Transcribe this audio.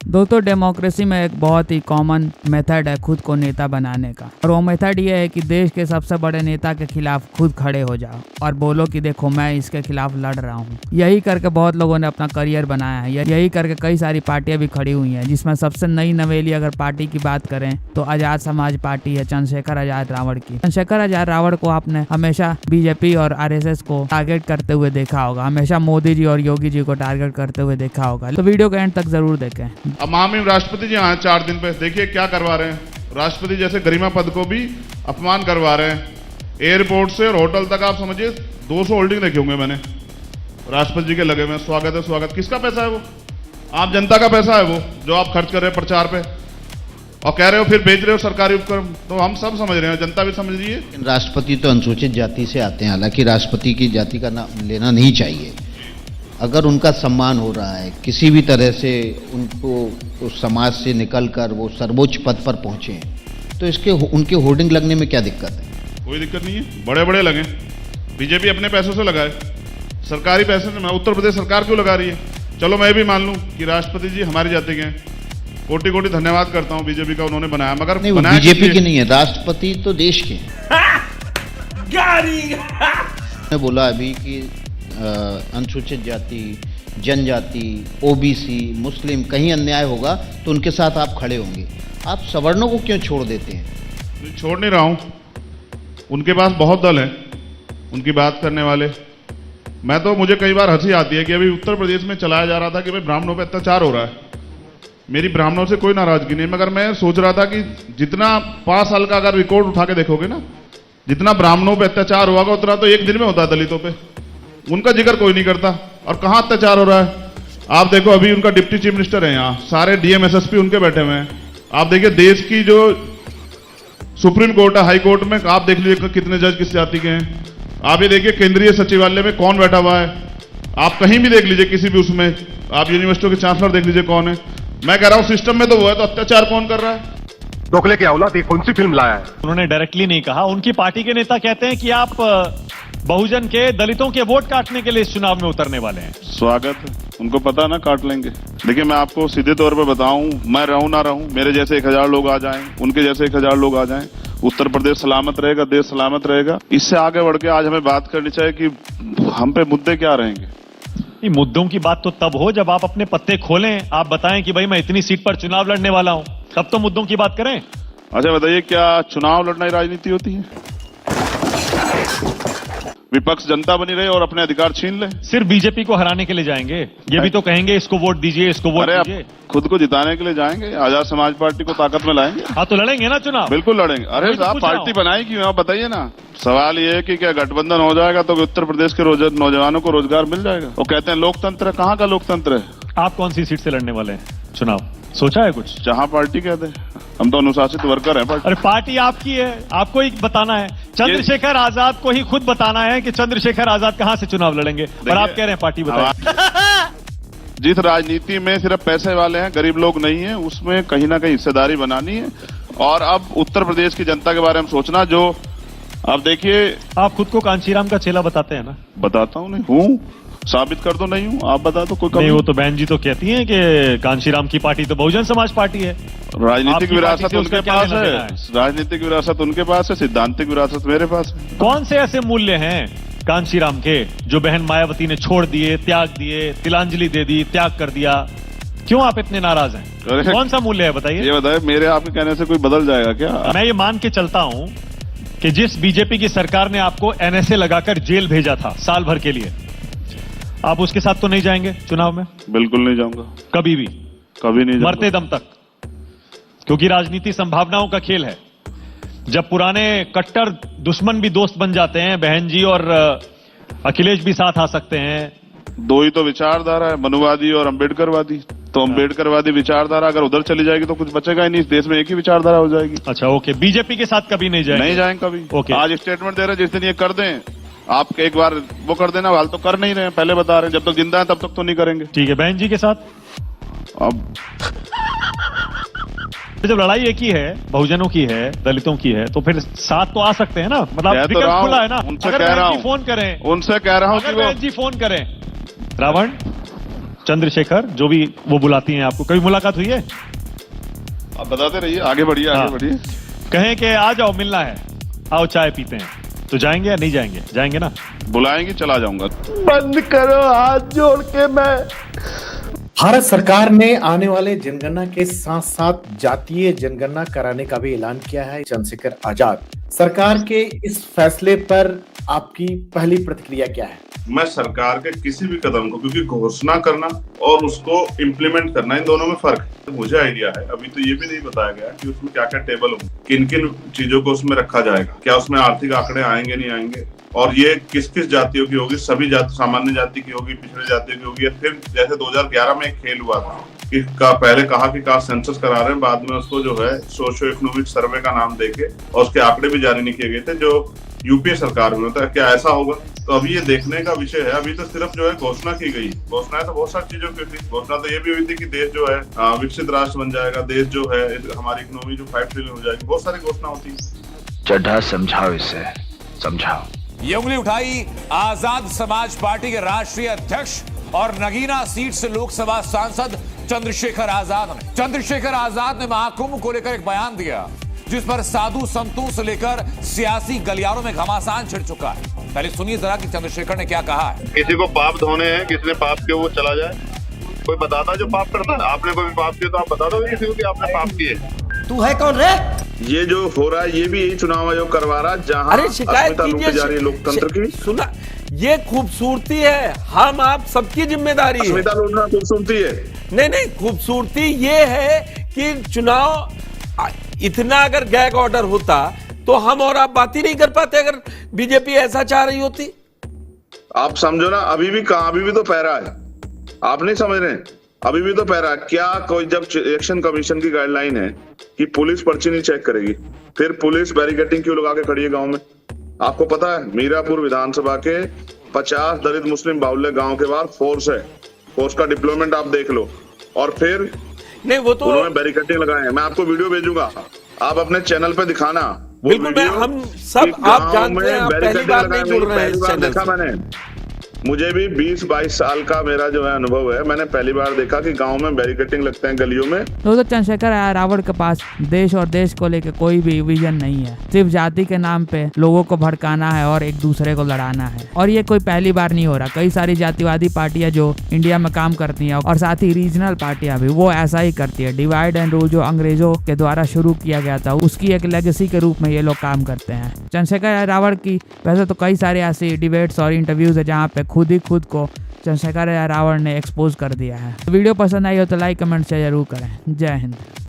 दोस्तों, डेमोक्रेसी में एक बहुत ही कॉमन मेथड है खुद को नेता बनाने का, और वो मेथड ये है कि देश के सबसे बड़े नेता के खिलाफ खुद खड़े हो जाओ और बोलो कि देखो मैं इसके खिलाफ लड़ रहा हूँ। यही करके बहुत लोगों ने अपना करियर बनाया है। यही करके कई सारी पार्टियां भी खड़ी हुई हैं, जिसमें सबसे नई नवेली अगर पार्टी की बात करें तो आजाद समाज पार्टी है, चंद्रशेखर आजाद रावण की। चंद्रशेखर आजाद रावण को आपने हमेशा बीजेपी और आरएसएस को टारगेट करते हुए देखा होगा, हमेशा मोदी जी और योगी जी को टारगेट करते हुए देखा होगा। तो वीडियो को एंड तक जरूर देखें। अब महामहिम राष्ट्रपति जी आए 4 दिन पे, देखिए क्या करवा रहे हैं। राष्ट्रपति जैसे गरिमा पद को भी अपमान करवा रहे हैं। एयरपोर्ट से और होटल तक आप समझिए 200 होल्डिंग देखे होंगे मैंने राष्ट्रपति जी के लगे हुए। स्वागत है स्वागत। किसका पैसा है वो? आप जनता का पैसा है वो, जो आप खर्च कर रहे हैं प्रचार पे और कह रहे हो फिर बेच रहे हो सरकारी उपक्रम। तो हम सब समझ रहे हैं, जनता भी समझ रही है। राष्ट्रपति तो अनुसूचित जाति से आते हैं, हालांकि राष्ट्रपति की जाति का नाम लेना नहीं चाहिए। अगर उनका सम्मान हो रहा है किसी भी तरह से, उनको उस समाज से निकलकर वो सर्वोच्च पद पर पहुंचे, तो इसके उनके होर्डिंग लगने में क्या दिक्कत है? कोई दिक्कत नहीं है, बड़े बड़े लगे। बीजेपी अपने पैसों से लगाए, सरकारी पैसे से। उत्तर प्रदेश सरकार क्यों लगा रही है? चलो मैं भी मान लूं कि राष्ट्रपति जी हमारी जाति के हैं, कोटि कोटि धन्यवाद करता हूं बीजेपी का, उन्होंने बनाया। मगर नहीं, बीजेपी के नहीं है, राष्ट्रपति तो देश के मैं बोला अभी कि अनुसूचित जाति, जनजाति, ओबीसी, मुस्लिम कहीं अन्याय होगा तो उनके साथ आप खड़े होंगे। आप सवर्णों को क्यों छोड़ देते हैं? छोड़ नहीं रहा हूं, उनके पास बहुत दल है उनकी बात करने वाले। मुझे कई बार हंसी आती है कि अभी उत्तर प्रदेश में चलाया जा रहा था कि भाई ब्राह्मणों पर अत्याचार हो रहा है। मेरी ब्राह्मणों से कोई नाराजगी नहीं, मगर मैं सोच रहा था कि जितना 5 साल का अगर रिकॉर्ड उठा के देखोगे ना, जितना ब्राह्मणों पर अत्याचार हुआ उतना तो एक दिन में होता है दलितों पे। उनका जिक्र कोई नहीं करता। और कहां अत्याचार हो रहा है आप देखो। अभी उनका डिप्टी चीफ मिनिस्टर है, यहाँ सारे डीएम एसएसपी उनके बैठे हुए हैं। आप देखिए देश की जो सुप्रीम कोर्ट है, हाई कोर्ट में आप देख लीजिए कितने जज किस जाति के हैं। आप ये देखिए केंद्रीय सचिवालय में कौन बैठा हुआ है। आप कहीं भी देख लीजिए, किसी भी उसमें, आप यूनिवर्सिटियों के चांसलर देख लीजिए कौन है। मैं कह रहा हूं सिस्टम में तो वो है, तो अत्याचार कौन कर रहा है? डोकले की औलाद, ये कौन सी फिल्म लाया है? उन्होंने डायरेक्टली नहीं कहा। उनकी पार्टी के नेता कहते हैं कि आप बहुजन के, दलितों के वोट काटने के लिए इस चुनाव में उतरने वाले हैं। स्वागत है, उनको पता ना काट लेंगे। देखिए मैं आपको सीधे तौर पे बताऊं, मैं रहूं ना रहूं, मेरे जैसे 1000 लोग आ जाएं, उनके जैसे 1000 लोग आ जाएं, उत्तर प्रदेश सलामत रहेगा, देश सलामत रहेगा। इससे आगे बढ़ के आज हमें बात करनी चाहिए कि हम पे मुद्दे क्या रहेंगे। मुद्दों की बात तो तब हो जब आप अपने पत्ते खोलें, आप बताएं कि भाई मैं इतनी सीट पर चुनाव लड़ने वाला हूं, तब तो मुद्दों की बात करें। अच्छा बताइए, क्या चुनाव लड़ना ही राजनीति होती है? विपक्ष जनता बनी रहे और अपने अधिकार छीन ले। सिर्फ बीजेपी को हराने के लिए जाएंगे? ये भी तो कहेंगे इसको वोट दीजिए, इसको वोट दीजिए। खुद को जिताने के लिए जाएंगे, आजाद समाज पार्टी को ताकत में लाएंगे। हाँ तो लड़ेंगे ना चुनाव? बिल्कुल लड़ेंगे। अरे साहब पार्टी बनाई क्यों, आप बताइए ना। सवाल ये है कि क्या गठबंधन हो जाएगा तो उत्तर प्रदेश के नौजवानों को रोजगार मिल जाएगा? वो कहते हैं लोकतंत्र है, कहाँ का लोकतंत्र है? आप कौन सी सीट से लड़ने वाले हैं चुनाव, सोचा है कुछ? जहां पार्टी कहते हैं, हम तो अनुशासित वर्कर हैं। अरे पार्टी आपकी है, आपको ही बताना है। चंद्रशेखर आजाद को ही खुद बताना है कि चंद्रशेखर आजाद कहां से चुनाव लड़ेंगे, और आप कह रहे हैं पार्टी बताइए। जिस राजनीति में सिर्फ पैसे वाले हैं, गरीब लोग नहीं है, उसमें कहीं ना कहीं हिस्सेदारी बनानी है। और अब उत्तर प्रदेश की जनता के बारे में सोचना। जो अब देखिए, आप खुद को कांशीराम का चेला बताते हैं ना? बताता हूं, नहीं हूं, साबित कर दो नहीं हूं, आप बता दो। कोई नहीं, वो तो बहन जी तो कहती हैं कि कांशीराम की पार्टी तो बहुजन समाज पार्टी है। राजनीतिक विरासत उनके पास है, राजनीतिक विरासत उनके पास है, सिद्धांतिक विरासत मेरे पास है। कौन से ऐसे मूल्य हैं कांशीराम के जो बहन मायावती ने छोड़ दिए, त्याग दिए, तिलांजलि दे दी, त्याग कर दिया? क्यों आप इतने नाराज हैं? कौन सा मूल्य है बताइए? ये बताइए, मेरे आपके कहने से कोई बदल जाएगा क्या? मैं ये मान के चलता हूं कि जिस बीजेपी की सरकार ने आपको एनएसए लगाकर जेल भेजा था साल भर के लिए, आप उसके साथ तो नहीं जाएंगे चुनाव में? बिल्कुल नहीं जाऊंगा, कभी भी? कभी नहीं, मरते दम तक। क्योंकि राजनीति संभावनाओं का खेल है। जब पुराने कट्टर दुश्मन भी दोस्त बन जाते हैं, बहन जी और अखिलेश भी साथ आ सकते हैं। दो ही तो विचारधारा है, मनुवादी और अम्बेडकरवादी। तो अम्बेडकरवादी विचारधारा अगर उधर चली जाएगी तो कुछ बचेगा ही नहीं, इस देश में एक ही विचारधारा हो जाएगी। अच्छा ओके, बीजेपी के साथ कभी नहीं जाएंगे? नहीं जाएंगे कभी। ओके, आज स्टेटमेंट दे रहे हैं, जिस दिन ये कर दें आप एक बार वो कर देना, हाल तो कर नहीं रहे हैं, पहले बता रहे हैं जब तक जिंदा है तब तक तो नहीं करेंगे। ठीक है, बहन जी के साथ अब जब लड़ाई एक ही है, बहुजनों की है, दलितों की है, तो फिर साथ तो आ सकते हैं ना? मतलब विकल्प खुला है ना? उनसे कह रहा हूं, फोन करें, उनसे कह रहा हूं कि बहन जी फोन करें। रावण चंद्रशेखर, जो भी वो बुलाती हैं आपको, कभी मुलाकात हुई है? आप बताते रहिए, आगे बढ़िए, हाँ। आगे बढ़िए। कहें कि आ जाओ, मिलना है, आओ चाय पीते हैं, तो जाएंगे या नहीं जाएंगे? जाएंगे ना? बुलाएंगे, चला जाऊंगा। बंद करो, हाथ जोड़ के मैं। भारत सरकार ने आने वाले जनगणना के साथ साथ जातीय जनगणना कराने का भी ऐलान किया है। चंद्रशेखर आजाद, सरकार के इस फैसले पर आपकी पहली प्रतिक्रिया क्या है? मैं सरकार के किसी भी कदम को, क्योंकि घोषणा करना और उसको इम्प्लीमेंट करना, इन दोनों में फर्क है। तो मुझे आइडिया है, अभी तो ये भी नहीं बताया गया कि उसमें क्या क्या टेबल होंगे, किन किन चीजों को उसमें रखा जाएगा, क्या उसमें आर्थिक आंकड़े आएंगे नहीं आएंगे, और ये किस किस जातियों की होगी, सभी जाति, सामान्य जाति की होगी, पिछड़े जातियों की होगी, या फिर जैसे 2011 में एक खेल हुआ था कि पहले कहा कि कास्ट सेंसस करा रहे हैं, बाद में उसको जो है सोशियो इकोनॉमिक सर्वे का नाम देके और उसके आंकड़े भी जारी नहीं किए गए थे, जो यूपीए सरकार में होता है। क्या ऐसा होगा? तो अभी ये देखने का विषय है। अभी तो सिर्फ जो है घोषणा की गई। घोषणाएं तो बहुत सारी चीजों की थी। घोषणा तो ये भी हुई थी कि देश जो है विकसित राष्ट्र बन जाएगा, देश जो है हमारी इकोनॉमी जो 5 ट्रिलियन हो जाएगी, बहुत सारी घोषणा होती। चड्ढा समझाओ, इसे समझाओ। ये उंगली उठाई आजाद समाज पार्टी के राष्ट्रीय अध्यक्ष और नगीना सीट से लोकसभा सांसद चंद्रशेखर आजाद ने। चंद्रशेखर आजाद ने महाकुंभ को लेकर एक बयान दिया जिस पर साधु संतों से लेकर सियासी गलियारों में घमासान छिड़ चुका है। पहले सुनिए जरा कि चंद्रशेखर ने क्या कहा है। किसी को पाप धोने हैं, किसी ने पाप किया वो चला जाए। कोई बताता जो पाप करता है? आपने कोई पाप किया तो आप बता दो किसी को कि आपने पाप किए। तू है कौन रे? ये जो हो रहा है ये भी यही चुनाव आयोग करवा रहा है, जहां अरे शिकायत कीजिए जा रही है लोकतंत्र की। सुना, ये खूबसूरती है, हम आप सबकी जिम्मेदारी है। अस्मिता लूटना खूबसूरती है? नहीं, खूबसूरती ये है कि चुनाव इतना अगर गैग ऑर्डर होता तो हम और आप बात ही नहीं कर पाते अगर बीजेपी ऐसा चाह रही होती। आप समझो ना, अभी भी तो पैरा है। आप नहीं समझ रहे, अभी भी तो पैरा है। क्या कोई, जब इलेक्शन कमीशन की गाइडलाइन है कि पुलिस पर्ची नहीं चेक करेगी, फिर पुलिस बैरिकेडिंग क्यों लगा के खड़ी है गांव में? आपको पता है मीरापुर विधानसभा के 50 दलित मुस्लिम बाहुल्य गांव के बाद फोर्स है। फोर्स का डिप्लॉयमेंट आप देख लो। और फिर नहीं, वो तो उन्होंने बैरिकेडिंग लगाए हैं। मैं आपको वीडियो भेजूंगा, आप अपने चैनल पे दिखाना। बिल्कुल, हम सब आप जानते हैं, आप पहली बार नहीं जुड़ रहे हैं इस चैनल से। मैंने, मुझे भी 20-22 साल का मेरा जो है अनुभव है। मैंने पहली बार देखा कि गांव में बैरिकेडिंग लगते हैं गलियों में। दोस्तों, चंद्रशेखर रावण के पास देश और देश को लेकर कोई भी विजन नहीं है। सिर्फ जाति के नाम पे लोगों को भड़काना है और एक दूसरे को लड़ाना है। और ये कोई पहली बार नहीं हो रहा। कई सारी जातिवादी पार्टियां जो इंडिया में काम करती हैं और साथ ही रीजनल पार्टियां भी, वो ऐसा ही करती है। डिवाइड एंड रूल जो अंग्रेजों के द्वारा शुरू किया गया था, उसकी एक लेगेसी के रूप में ये लोग काम करते हैं। चंद्रशेखर रावण की वैसे तो कई सारे ऐसी डिबेट्स और इंटरव्यूज है जहाँ पे खुद को चंद्रशेखर रावण ने एक्सपोज कर दिया है। वीडियो पसंद आई हो तो लाइक कमेंट शेयर जरूर करें। जय हिंद।